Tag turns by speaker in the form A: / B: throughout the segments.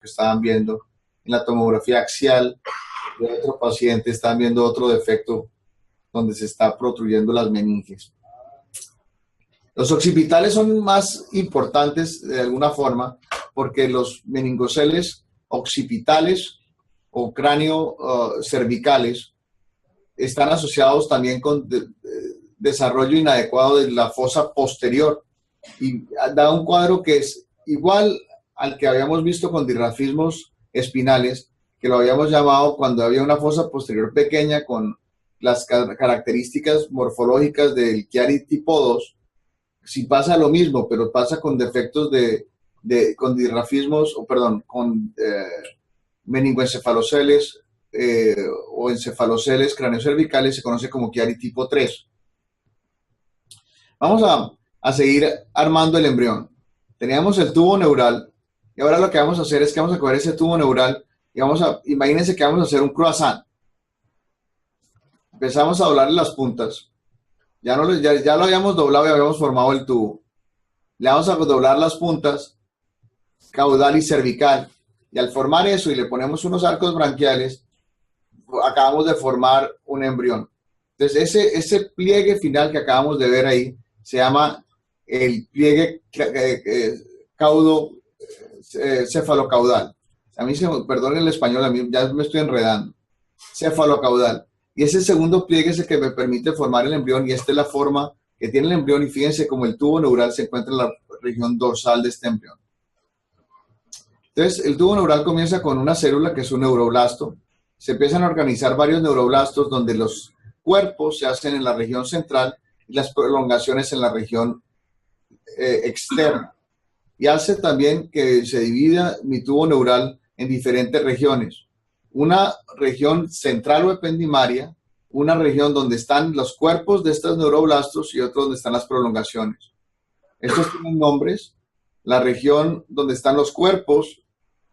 A: que estaban viendo. En la tomografía axial de otro paciente están viendo otro defecto donde se está protruyendo las meninges. Los occipitales son más importantes de alguna forma porque los meningoceles occipitales o cráneo cervicales están asociados también con desarrollo inadecuado de la fosa posterior y da un cuadro que es igual al que habíamos visto con dirrafismos espinales, que lo habíamos llamado cuando había una fosa posterior pequeña con las características morfológicas del Chiari tipo 2. Si pasa lo mismo, pero pasa con defectos con dirrafismos, o perdón, con meningoencefaloceles o encefaloceles craneocervicales, se conoce como Chiari tipo 3. Vamos a seguir armando el embrión. Teníamos el tubo neural y ahora lo que vamos a hacer es que vamos a coger ese tubo neural y imagínense que vamos a hacer un croissant. Empezamos a doblarle las puntas. Ya lo habíamos doblado y habíamos formado el tubo. Le vamos a doblar las puntas, caudal y cervical. Y al formar eso y le ponemos unos arcos branquiales, acabamos de formar un embrión. Entonces, ese pliegue final que acabamos de ver ahí se llama el pliegue cefalocaudal. A mí, perdón el español, a mí ya me estoy enredando. Cefalocaudal. Y ese segundo pliegue es el que me permite formar el embrión, y esta es la forma que tiene el embrión, y fíjense como el tubo neural se encuentra en la región dorsal de este embrión. Entonces, el tubo neural comienza con una célula que es un neuroblasto. Se empiezan a organizar varios neuroblastos donde los cuerpos se hacen en la región central y las prolongaciones en la región externa. Y hace también que se divida mi tubo neural en diferentes regiones. Una región central o ependimaria, una región donde están los cuerpos de estos neuroblastos y otra donde están las prolongaciones. Estos tienen nombres. La región donde están los cuerpos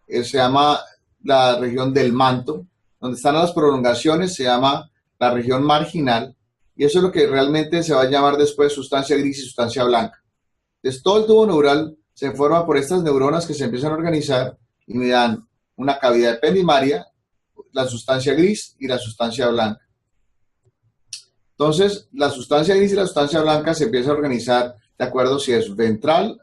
A: se llama la región del manto. Donde están las prolongaciones se llama la región marginal. Y eso es lo que realmente se va a llamar después sustancia gris y sustancia blanca. Entonces, todo el tubo neural se forma por estas neuronas que se empiezan a organizar y me dan una cavidad ependimaria, la sustancia gris y la sustancia blanca. Entonces, la sustancia gris y la sustancia blanca se empieza a organizar de acuerdo si es ventral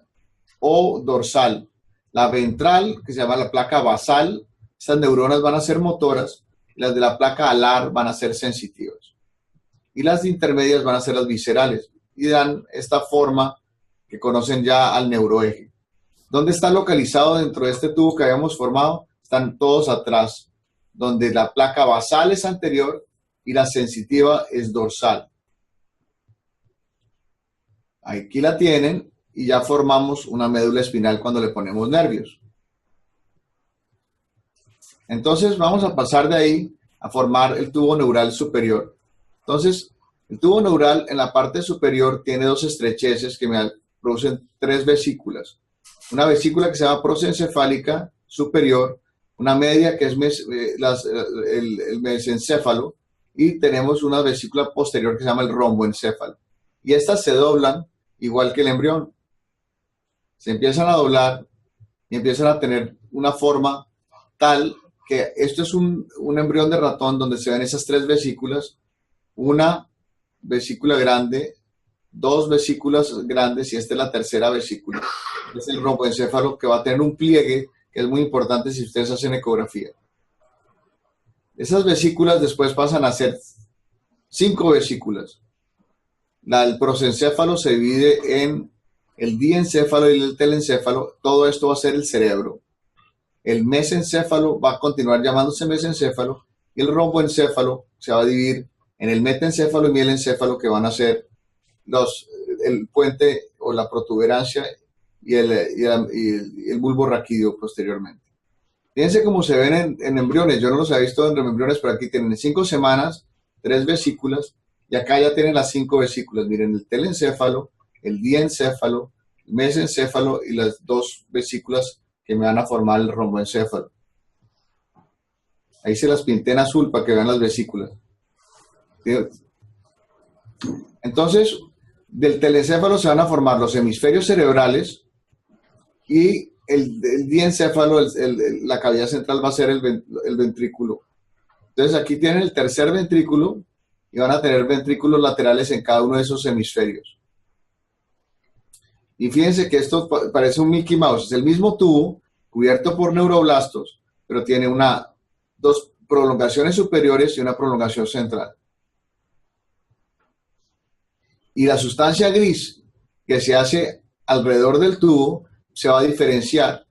A: o dorsal. La ventral, que se llama la placa basal, estas neuronas van a ser motoras, y las de la placa alar van a ser sensitivas. Y las intermedias van a ser las viscerales, y dan esta forma que conocen ya al neuroeje. ¿Dónde está localizado dentro de este tubo que habíamos formado? Están todos atrás, donde la placa basal es anterior y la sensitiva es dorsal. Aquí la tienen y ya formamos una médula espinal cuando le ponemos nervios. Entonces vamos a pasar de ahí a formar el tubo neural superior. Entonces, el tubo neural en la parte superior tiene dos estrecheces que me producen tres vesículas. Una vesícula que se llama prosencefálica superior, una media que es el mesencéfalo, y tenemos una vesícula posterior que se llama el romboencéfalo. Y estas se doblan igual que el embrión. Se empiezan a doblar y empiezan a tener una forma tal que esto es un embrión de ratón donde se ven esas tres vesículas, una vesícula grande, dos vesículas grandes y esta es la tercera vesícula. Es el romboencéfalo que va a tener un pliegue que es muy importante si ustedes hacen ecografía. Esas vesículas después pasan a ser 5 vesículas. El prosencéfalo se divide en el diencéfalo y el telencéfalo. Todo esto va a ser el cerebro. El mesencéfalo va a continuar llamándose mesencéfalo y el romboencéfalo se va a dividir en el metencéfalo y mielencéfalo, que van a ser el puente o la protuberancia y el bulbo raquídeo posteriormente. Fíjense cómo se ven en embriones. Yo no los he visto en embriones, pero aquí tienen 5 semanas, 3 vesículas, y acá ya tienen las 5 vesículas. Miren, el telencéfalo, el diencéfalo, el mesencéfalo y las 2 vesículas que me van a formar el romboencéfalo. Ahí se las pinté en azul para que vean las vesículas. Entonces, del telencéfalo se van a formar los hemisferios cerebrales y el diencéfalo, la cavidad central va a ser el ventrículo. Entonces aquí tienen el tercer ventrículo y van a tener ventrículos laterales en cada uno de esos hemisferios. Y fíjense que esto parece un Mickey Mouse, es el mismo tubo cubierto por neuroblastos, pero tiene dos prolongaciones superiores y una prolongación central. Y la sustancia gris que se hace alrededor del tubo se va a diferenciar.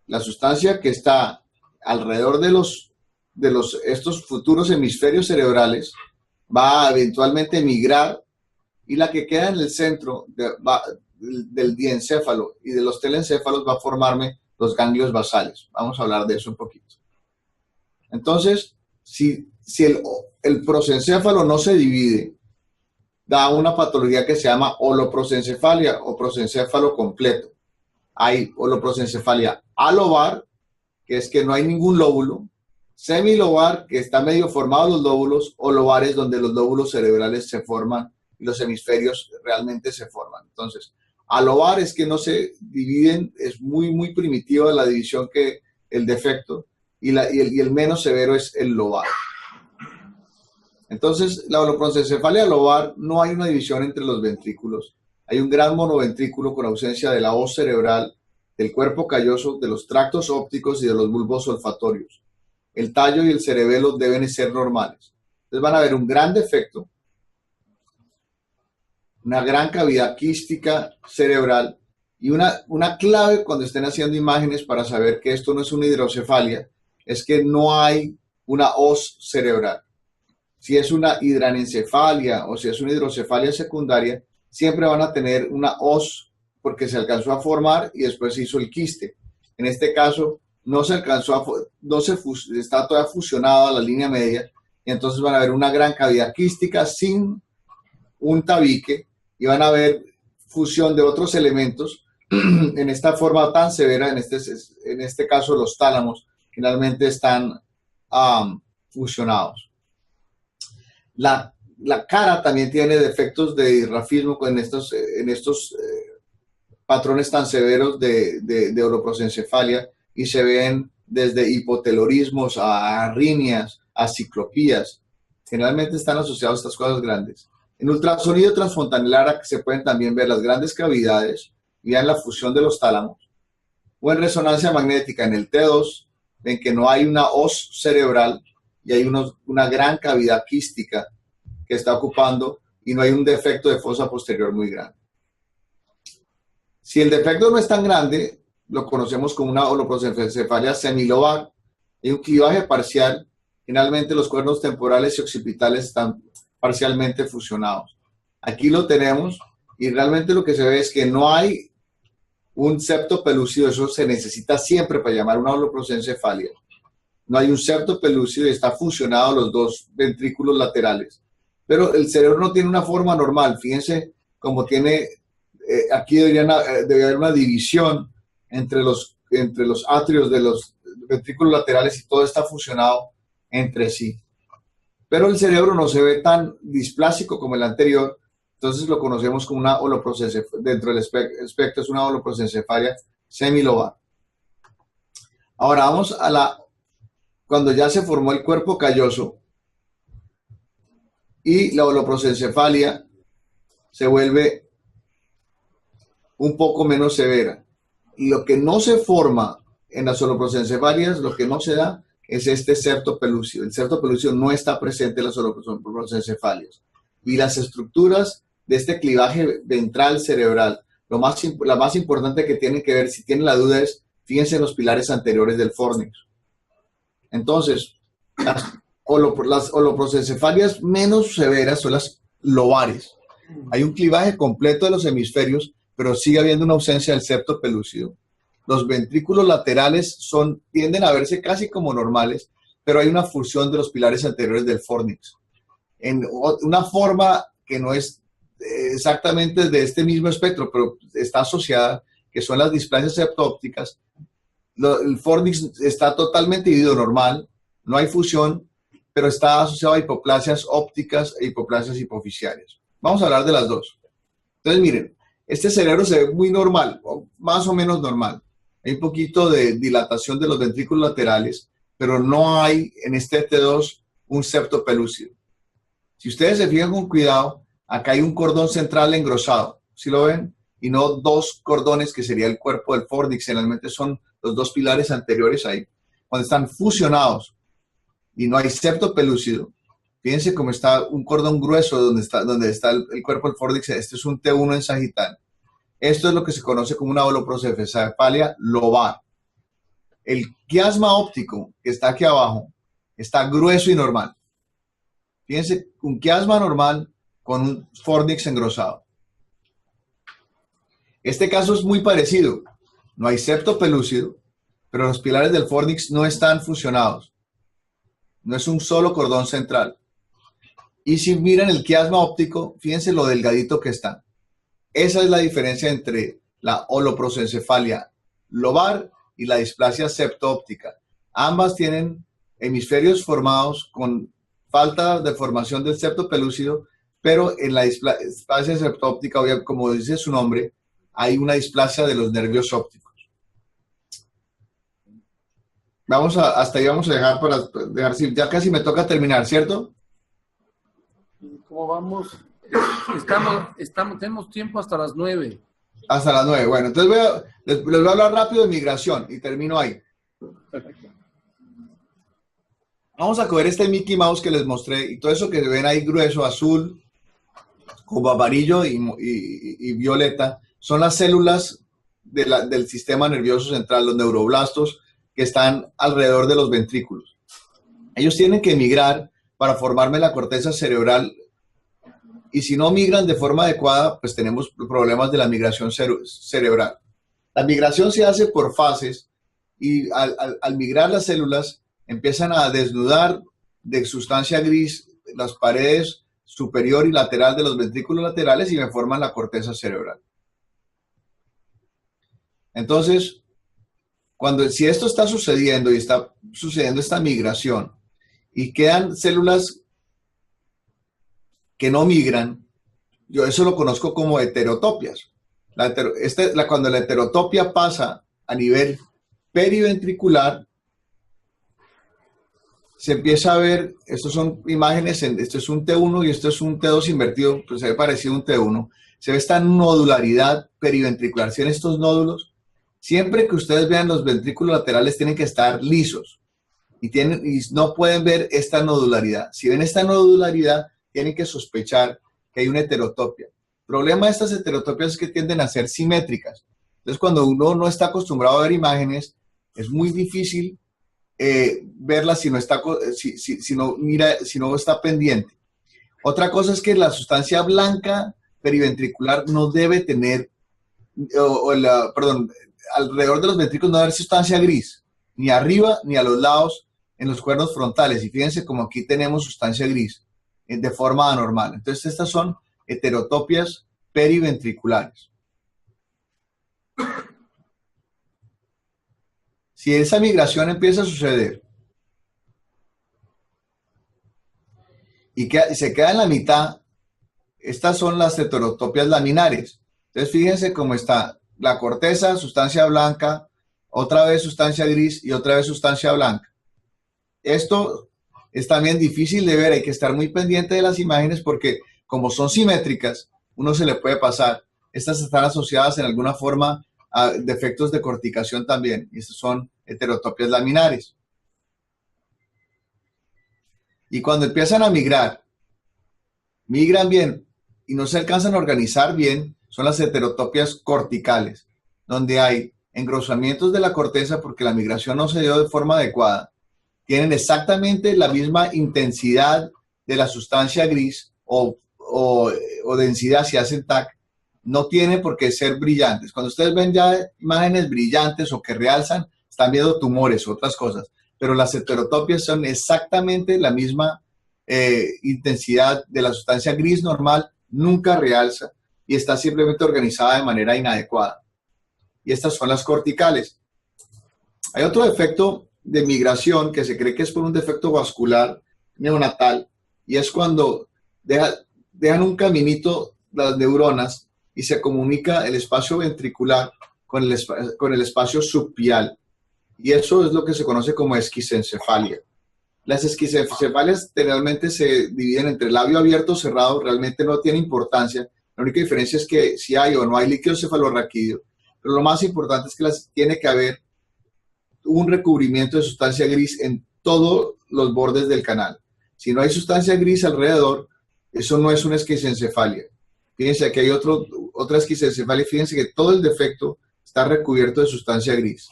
A: La sustancia que está alrededor de estos futuros hemisferios cerebrales va a eventualmente migrar, y la que queda en el centro del diencéfalo y de los telencéfalos va a formarme los ganglios basales. Vamos a hablar de eso un poquito. Entonces, si el prosencéfalo no se divide, da una patología que se llama holoprosencefalia o prosencéfalo completo. Hay holoprosencefalia alobar, que es que no hay ningún lóbulo; semilobar, que está medio formados los lóbulos; o lobares, donde los lóbulos cerebrales se forman y los hemisferios realmente se forman. Entonces, alobar es que no se dividen, es muy primitiva la división que el defecto, y el menos severo es el lobar. Entonces, la holoprosencefalia lobar no hay una división entre los ventrículos. Hay un gran monoventrículo con ausencia de la hoz cerebral, del cuerpo calloso, de los tractos ópticos y de los bulbos olfatorios. El tallo y el cerebelo deben ser normales. Entonces van a ver un gran defecto, una gran cavidad quística cerebral, y una clave cuando estén haciendo imágenes para saber que esto no es una hidrocefalia es que no hay una hoz cerebral. Si es una hidranencefalia o si es una hidrocefalia secundaria, siempre van a tener una hoz porque se alcanzó a formar y después se hizo el quiste. En este caso no se alcanzó está todavía fusionada a la línea media, y entonces van a ver una gran cavidad quística sin un tabique, y van a ver fusión de otros elementos en esta forma tan severa. En este caso los tálamos finalmente están fusionados. La cara también tiene defectos de hirrafismo en estos patrones tan severos de holoprosencefalia, y se ven desde hipotelorismos a arritmias, a ciclopías. Generalmente están asociados a estas cosas grandes. En ultrasonido transfontanelar se pueden también ver las grandes cavidades y vean la fusión de los tálamos. O en resonancia magnética en el T2 ven que no hay una hoz cerebral y hay una gran cavidad quística que está ocupando, y no hay un defecto de fosa posterior muy grande. Si el defecto no es tan grande, lo conocemos como una holoprosencefalia semilobar. Hay un clivaje parcial. Finalmente los cuernos temporales y occipitales están parcialmente fusionados. Aquí lo tenemos, y realmente lo que se ve es que no hay un septo pelúcido. Eso se necesita siempre para llamar una holoprosencefalia. No hay un septo pelúcido y está fusionado los dos ventrículos laterales. Pero el cerebro no tiene una forma normal. Fíjense cómo tiene, aquí debería haber una división entre los atrios de los ventrículos laterales, y todo está fusionado entre sí. Pero el cerebro no se ve tan displásico como el anterior, entonces lo conocemos como una holoprosencefalia. Dentro del espectro es una holoprosencefalia semilobar. Ahora vamos cuando ya se formó el cuerpo calloso y la holoprosencefalia se vuelve un poco menos severa. Y lo que no se forma en las holoprosencefalias, lo que no se da, es este septo pelúcido. El septo pelúcido no está presente en las holoprosencefalias. Y las estructuras de este clivaje ventral cerebral, la más importante que tienen que ver, si tienen la duda, es, fíjense en los pilares anteriores del fornix. Entonces, las holoprosencefalias menos severas son las lobares. Hay un clivaje completo de los hemisferios, pero sigue habiendo una ausencia del septo pelúcido. Los ventrículos laterales tienden a verse casi como normales, pero hay una fusión de los pilares anteriores del fornix. En una forma que no es exactamente de este mismo espectro, pero está asociada, que son las displasias septópticas. El fornix está totalmente dividido normal, no hay fusión, pero está asociado a hipoplasias ópticas e hipoplasias hipoficiarias. Vamos a hablar de las dos. Entonces, miren, este cerebro se ve muy normal, o más o menos normal. hay un poquito de dilatación de los ventrículos laterales, pero no hay en este T2 un septo pelúcido. Si ustedes se fijan con cuidado, acá hay un cordón central engrosado, ¿sí lo ven? Y no dos cordones que sería el cuerpo del fornix, generalmente son los dos pilares anteriores ahí. Cuando están fusionados y no hay septo pelúcido, fíjense cómo está un cordón grueso donde está el cuerpo del fornix. Este es un T1 en sagital. Esto es lo que se conoce como una holoprosencefalia lobar. El quiasma óptico que está aquí abajo está grueso y normal. Fíjense, un quiasma normal con un fornix engrosado. Este caso es muy parecido. No hay septo pelúcido, pero los pilares del fornix no están fusionados. No es un solo cordón central. Y si miran el quiasma óptico, fíjense lo delgadito que está. Esa es la diferencia entre la holoprosencefalia lobar y la displasia septo-óptica. Ambas tienen hemisferios formados con falta de formación del septo pelúcido, pero en la displasia septo-óptica, como dice su nombre, hay una displasia de los nervios ópticos. Hasta ahí vamos a dejar para dejar, ya casi me toca terminar, ¿cierto?
B: ¿Cómo vamos? Tenemos tiempo hasta las 9.
A: Hasta las 9. Bueno, entonces les voy a hablar rápido de migración y termino ahí.
B: Perfecto.
A: Vamos a coger este Mickey Mouse que les mostré y todo eso que ven ahí grueso, azul, como amarillo y violeta, son las células del sistema nervioso central, los neuroblastos que están alrededor de los ventrículos. Ellos tienen que migrar para formarme la corteza cerebral. Y si no migran de forma adecuada, pues tenemos problemas de la migración cerebral. La migración se hace por fases y al migrar las células empiezan a desnudar de sustancia gris las paredes superior y lateral de los ventrículos laterales y me forman la corteza cerebral. Entonces, si esto está sucediendo y está sucediendo esta migración y quedan células que no migran, yo eso lo conozco como heterotopias. Cuando la heterotopia pasa a nivel periventricular, se empieza a ver, estas son imágenes, esto es un T1 y esto es un T2 invertido, pues se ve parecido a un T1. Se ve esta nodularidad periventricular. Si ven estos nódulos, siempre que ustedes vean los ventrículos laterales tienen que estar lisos y no pueden ver esta nodularidad. Si ven esta nodularidad, tienen que sospechar que hay una heterotopia. El problema de estas heterotopias es que tienden a ser simétricas. Entonces, cuando uno no está acostumbrado a ver imágenes, es muy difícil verlas si no está pendiente. Otra cosa es que la sustancia blanca periventricular no debe tener, alrededor de los ventrículos no debe haber sustancia gris, ni arriba ni a los lados en los cuernos frontales. Y fíjense como aquí tenemos sustancia gris de forma anormal. Entonces, estas son heterotopias periventriculares. Si esa migración empieza a suceder y se queda en la mitad, estas son las heterotopias laminares. Entonces, fíjense cómo está la corteza, sustancia blanca, otra vez sustancia gris y otra vez sustancia blanca. Esto es también difícil de ver, hay que estar muy pendiente de las imágenes porque como son simétricas, uno se le puede pasar. Estas están asociadas en alguna forma a defectos de corticación también, y estas son heterotopias laminares. Y cuando empiezan a migran bien y no se alcanzan a organizar bien, son las heterotopias corticales, donde hay engrosamientos de la corteza porque la migración no se dio de forma adecuada. Tienen exactamente la misma intensidad de la sustancia gris o densidad si hacen TAC. No tienen por qué ser brillantes. Cuando ustedes ven ya imágenes brillantes o que realzan, están viendo tumores o otras cosas. Pero las heterotopias son exactamente la misma intensidad de la sustancia gris normal, nunca realza y está simplemente organizada de manera inadecuada. Y estas son las corticales. Hay otro defecto de migración que se cree que es por un defecto vascular neonatal y es cuando dejan un caminito las neuronas y se comunica el espacio ventricular con el espacio subpial. Y eso es lo que se conoce como esquisencefalia. Las esquisencefalias generalmente se dividen entre labio abierto o cerrado, realmente no tiene importancia. La única diferencia es que si hay o no hay líquido cefalorraquídeo, pero lo más importante es que tiene que haber un recubrimiento de sustancia gris en todos los bordes del canal. Si no hay sustancia gris alrededor, eso no es una esquisencefalia. Fíjense que hay otra esquisencefalia, fíjense que todo el defecto está recubierto de sustancia gris.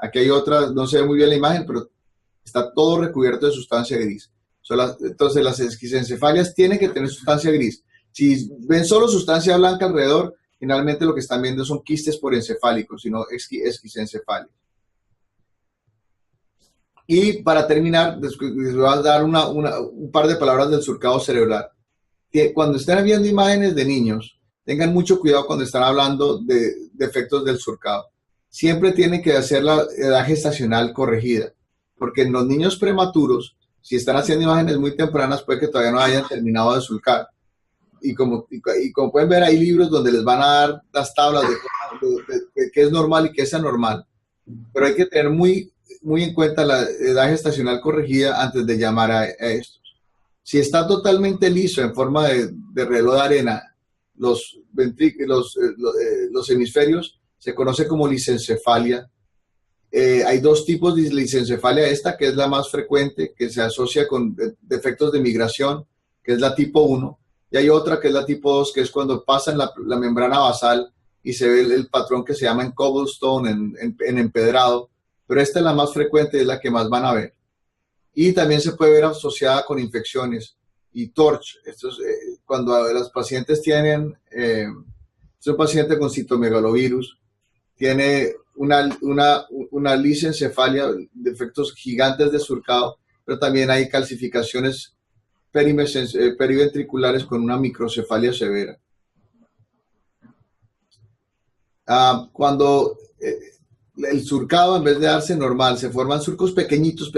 A: Aquí hay otra, no se ve muy bien la imagen, pero está todo recubierto de sustancia gris. Entonces las esquisencefalias tienen que tener sustancia gris. Si ven solo sustancia blanca alrededor, finalmente lo que están viendo son quistes porencefálicos, sino esquisencefalias. Y para terminar, les voy a dar un par de palabras del surcado cerebral. Cuando estén viendo imágenes de niños, tengan mucho cuidado cuando están hablando de defectos del surcado. Siempre tienen que hacer la edad gestacional corregida, porque en los niños prematuros, si están haciendo imágenes muy tempranas, puede que todavía no hayan terminado de surcar. Y como pueden ver, hay libros donde les van a dar las tablas de qué es normal y qué es anormal. Pero hay que tener muy en cuenta la edad gestacional corregida antes de llamar a estos. Si está totalmente liso en forma de reloj de arena, los hemisferios, se conoce como lisencefalia. Hay dos tipos de lisencefalia, esta que es la más frecuente, que se asocia con defectos de migración, que es la tipo 1, y hay otra que es la tipo 2, que es cuando pasan la membrana basal y se ve el patrón que se llama en cobblestone, en empedrado, pero esta es la más frecuente, es la que más van a ver. Y también se puede ver asociada con infecciones y TORCH. Esto es cuando los pacientes tienen, es un paciente con citomegalovirus, tiene una lisencefalia, defectos gigantes de surcado, pero también hay calcificaciones periventriculares con una microcefalia severa. Cuando el surcado, en vez de darse normal, se forman surcos pequeñitos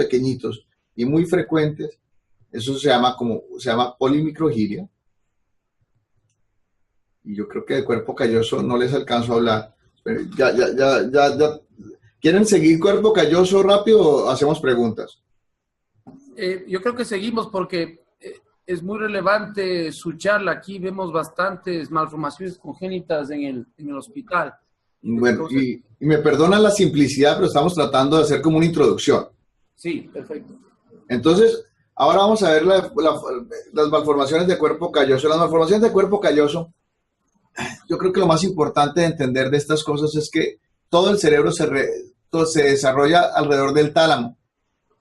A: y muy frecuentes, eso se llama polimicrogiria. Y yo creo que de cuerpo calloso no les alcanzo a hablar. Ya. ¿Quieren seguir cuerpo calloso rápido o hacemos preguntas?
B: Yo creo que seguimos porque es muy relevante su charla. Aquí vemos bastantes malformaciones congénitas en el hospital.
A: Bueno, y me perdonan la simplicidad, pero estamos tratando de hacer como una introducción.
B: Sí, perfecto.
A: Entonces, ahora vamos a ver las malformaciones de cuerpo calloso. Las malformaciones de cuerpo calloso, yo creo que lo más importante de entender de estas cosas es que todo el cerebro se desarrolla alrededor del tálamo.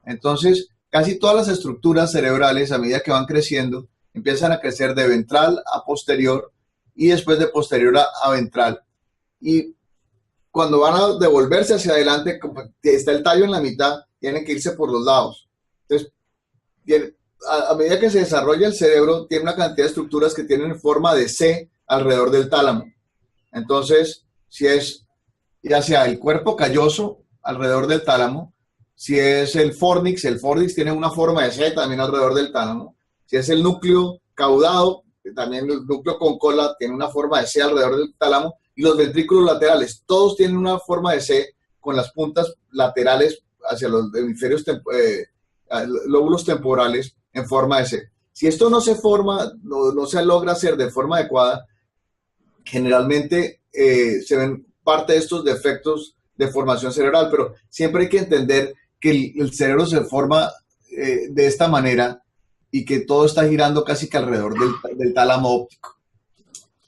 A: Entonces, casi todas las estructuras cerebrales, a medida que van creciendo, empiezan a crecer de ventral a posterior y después de posterior a ventral. Y cuando van a devolverse hacia adelante, está el tallo en la mitad, tienen que irse por los lados. Entonces, a medida que se desarrolla el cerebro, tiene una cantidad de estructuras que tienen forma de C alrededor del tálamo. Entonces, si es ya sea el cuerpo calloso alrededor del tálamo, si es el fornix tiene una forma de C también alrededor del tálamo. Si es el núcleo caudado, también el núcleo con cola tiene una forma de C alrededor del tálamo. Y los ventrículos laterales, todos tienen una forma de C con las puntas laterales hacia los hemisferios, lóbulos temporales en forma de C. Si esto no se forma, no se logra hacer de forma adecuada, generalmente se ven parte de estos defectos de formación cerebral, pero siempre hay que entender que el cerebro se forma de esta manera y que todo está girando casi que alrededor del tálamo óptico.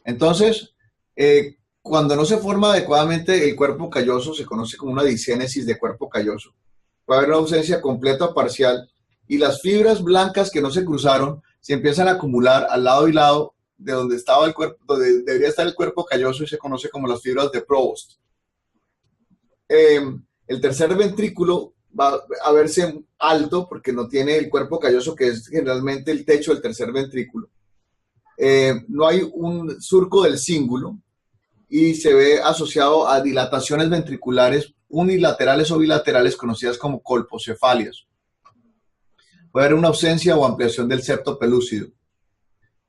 A: Entonces, cuando no se forma adecuadamente el cuerpo calloso, se conoce como una disgénesis de cuerpo calloso. Puede haber una ausencia completa o parcial y las fibras blancas que no se cruzaron se empiezan a acumular al lado y lado de donde estaba el cuerpo, donde debería estar el cuerpo calloso y se conoce como las fibras de Provost. El tercer ventrículo va a verse alto porque no tiene el cuerpo calloso, que es generalmente el techo del tercer ventrículo. No hay un surco del cíngulo y se ve asociado a dilataciones ventriculares unilaterales o bilaterales conocidas como colpocefalias. Puede haber una ausencia o ampliación del septo pelúcido.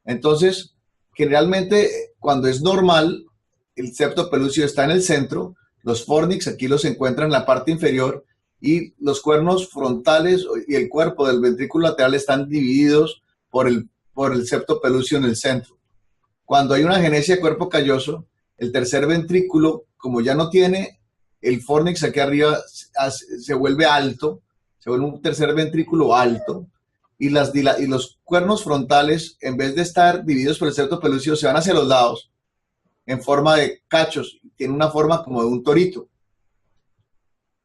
A: Entonces, generalmente cuando es normal, el septo pelúcido está en el centro, Los fornix aquí los encuentran en la parte inferior y los cuernos frontales y el cuerpo del ventrículo lateral están divididos por el septo pelúceo en el centro. Cuando hay una agenesia de cuerpo calloso, el tercer ventrículo, como ya no tiene el fornix aquí arriba, se vuelve alto, se vuelve un tercer ventrículo alto, y los cuernos frontales, en vez de estar divididos por el septo pelúceo, se van hacia los lados en forma de cachos. Tiene una forma como de un torito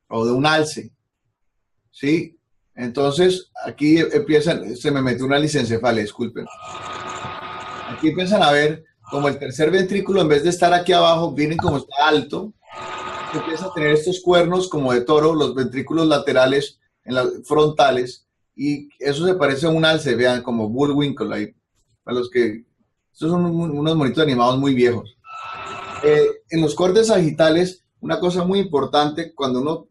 A: o de un alce, ¿sí? Entonces, aquí empiezan, se me metió una licencefalia, disculpen. Aquí empiezan a ver como el tercer ventrículo, en vez de estar aquí abajo, viene como está alto, empieza a tener estos cuernos como de toro, los ventrículos laterales, en las frontales, y eso se parece a un alce, vean, como Bullwinkle ahí, para los que, estos son unos monitos animados muy viejos. En los cortes sagitales, una cosa muy importante, cuando uno,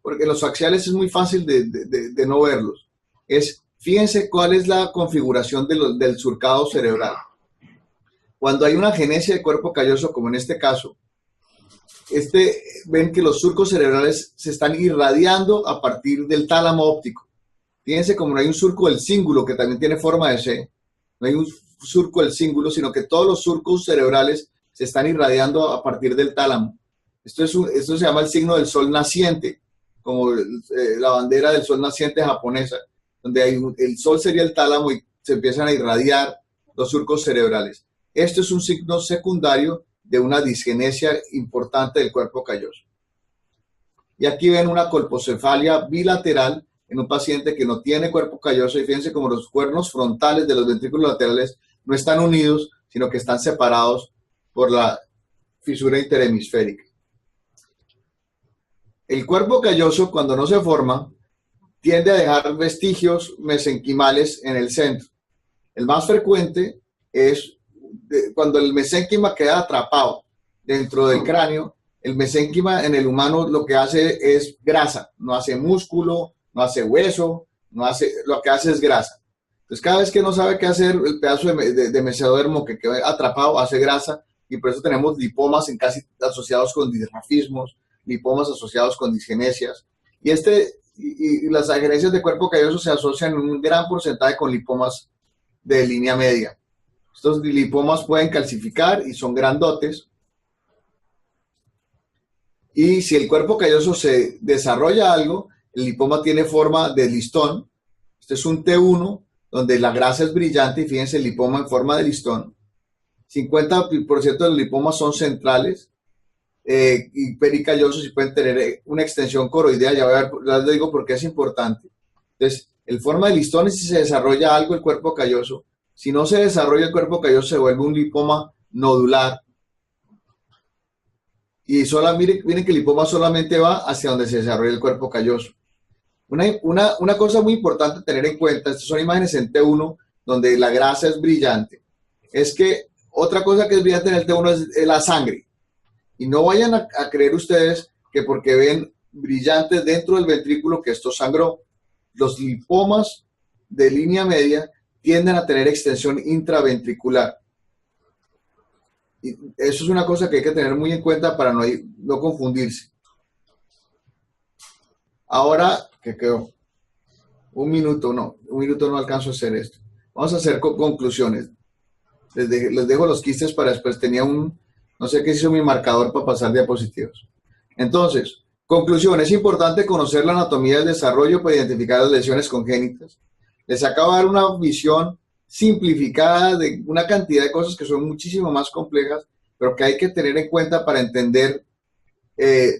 A: porque los axiales es muy fácil de no verlos, es, fíjense cuál es la configuración del surcado cerebral. Cuando hay una agenesia de cuerpo calloso, como en este caso, ven que los surcos cerebrales se están irradiando a partir del tálamo óptico. Fíjense como no hay un surco del cíngulo, que también tiene forma de C, no hay un surco del cíngulo, sino que todos los surcos cerebrales se están irradiando a partir del tálamo. Esto se llama el signo del sol naciente, como la bandera del sol naciente japonesa, donde el sol sería el tálamo y se empiezan a irradiar los surcos cerebrales. Esto es un signo secundario de una disgenesia importante del cuerpo calloso. Y aquí ven una colpocefalia bilateral en un paciente que no tiene cuerpo calloso, y fíjense como los cuernos frontales de los ventrículos laterales no están unidos, sino que están separados por la fisura interhemisférica. El cuerpo calloso, cuando no se forma, tiende a dejar vestigios mesenquimales en el centro. El más frecuente es cuando el mesénquima queda atrapado dentro del cráneo. El mesénquima en el humano lo que hace es grasa, no hace músculo, no hace hueso, lo que hace es grasa. Entonces, cada vez que no sabe qué hacer, el pedazo de mesodermo que queda atrapado hace grasa, y por eso tenemos lipomas casi asociados con disrafismos, lipomas asociados con disgenesias. Y las agenesias de cuerpo calloso se asocian en un gran porcentaje con lipomas de línea media. Estos lipomas pueden calcificar y son grandotes. Y si el cuerpo calloso se desarrolla algo, el lipoma tiene forma de listón. Este es un T1, donde la grasa es brillante, y fíjense el lipoma en forma de listón. 50% de los lipomas son centrales y pericallosos, y pueden tener una extensión coroidea. Ya les digo por qué es importante. Entonces, en forma de listón es si se desarrolla algo el cuerpo calloso. Si no se desarrolla el cuerpo calloso, se vuelve un lipoma nodular. Y miren que el lipoma solamente va hacia donde se desarrolla el cuerpo calloso. Una cosa muy importante tener en cuenta, estas son imágenes en T1, donde la grasa es brillante, es que otra cosa que es brillante en el T1 es la sangre. Y no vayan a creer ustedes que porque ven brillantes dentro del ventrículo que esto sangró. Los lipomas de línea media tienden a tener extensión intraventricular. Y eso es una cosa que hay que tener muy en cuenta para no confundirse. Ahora, ¿qué quedó? Un minuto no alcanzo a hacer esto. Vamos a hacer conclusiones. Les dejo los quistes para después. No sé qué hizo mi marcador para pasar diapositivas. Entonces, conclusión, es importante conocer la anatomía del desarrollo para identificar las lesiones congénitas. Les acabo de dar una visión simplificada de una cantidad de cosas que son muchísimo más complejas, pero que hay que tener en cuenta para entender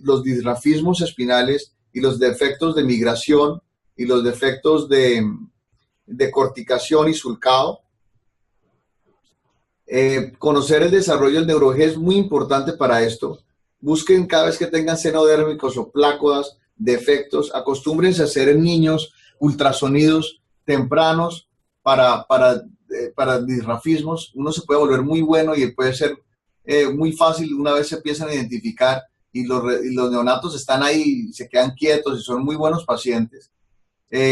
A: los disrafismos espinales y los defectos de migración y los defectos de corticación y sulcado. Conocer el desarrollo del neuroeje es muy importante para esto. Busquen cada vez que tengan senodérmicos o plácodas, defectos, acostúmbrense a hacer en niños ultrasonidos tempranos para disrafismos. Uno se puede volver muy bueno y puede ser muy fácil una vez se empiezan a identificar, y los neonatos están ahí, se quedan quietos y son muy buenos pacientes.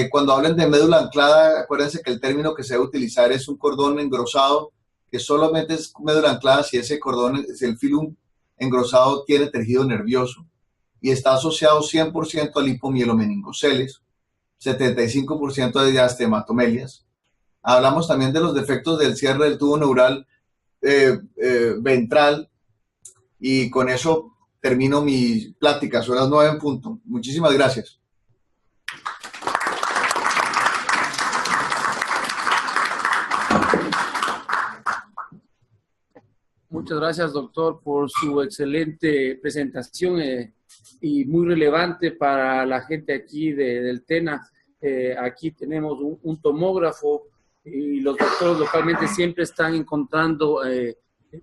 A: Cuando hablen de médula anclada, acuérdense que el término que se debe utilizar es un cordón engrosado, que solamente es médula anclada si ese cordón, si el filum engrosado tiene tejido nervioso. y está asociado 100% al hipomielomenigoceles, 75% de diastematomelias. Hablamos también de los defectos del cierre del tubo neural ventral, y con eso termino mi plática. Son las 9 en punto. Muchísimas gracias.
B: Muchas gracias, doctor, por su excelente presentación y muy relevante para la gente aquí del TENA. Aquí tenemos un tomógrafo y los doctores localmente siempre están encontrando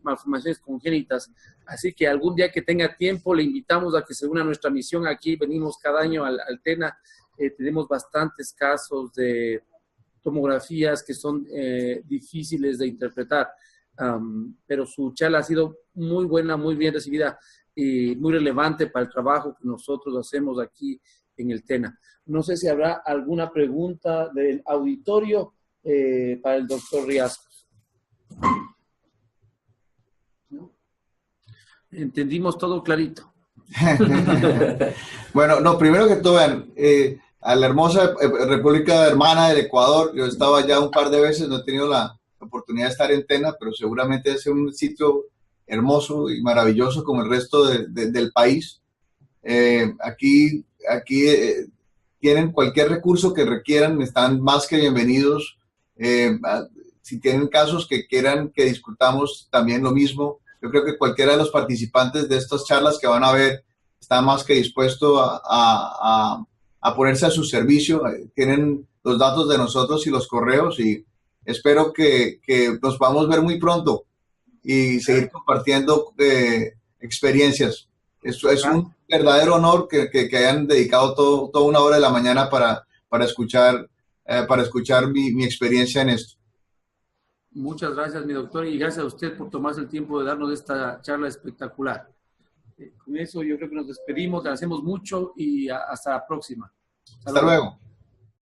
B: malformaciones congénitas. Así que algún día que tenga tiempo le invitamos a que se una a nuestra misión aquí. Venimos cada año al TENA. Tenemos bastantes casos de tomografías que son difíciles de interpretar. Pero su charla ha sido muy buena, muy bien recibida y muy relevante para el trabajo que nosotros hacemos aquí en el TENA. No sé si habrá alguna pregunta del auditorio para el doctor Riascos. ¿No? Entendimos todo clarito.
A: Bueno, no, primero que todo, a la hermosa República Hermana del Ecuador, yo estaba ya un par de veces, no he tenido la oportunidad de estar en TENA, pero seguramente es un sitio hermoso y maravilloso como el resto del país. Aquí tienen cualquier recurso que requieran, están más que bienvenidos. Si tienen casos que quieran que discutamos, también lo mismo. Yo creo que cualquiera de los participantes de estas charlas que van a ver está más que dispuesto a ponerse a su servicio. Tienen los datos de nosotros y los correos, y espero que nos podamos ver muy pronto y seguir compartiendo experiencias. Es un verdadero honor que hayan dedicado toda una hora de la mañana para escuchar mi experiencia en esto.
B: Muchas gracias, mi doctor, y gracias a usted por tomarse el tiempo de darnos esta charla espectacular. Con eso yo creo que nos despedimos, agradecemos mucho y hasta la próxima.
A: Hasta luego.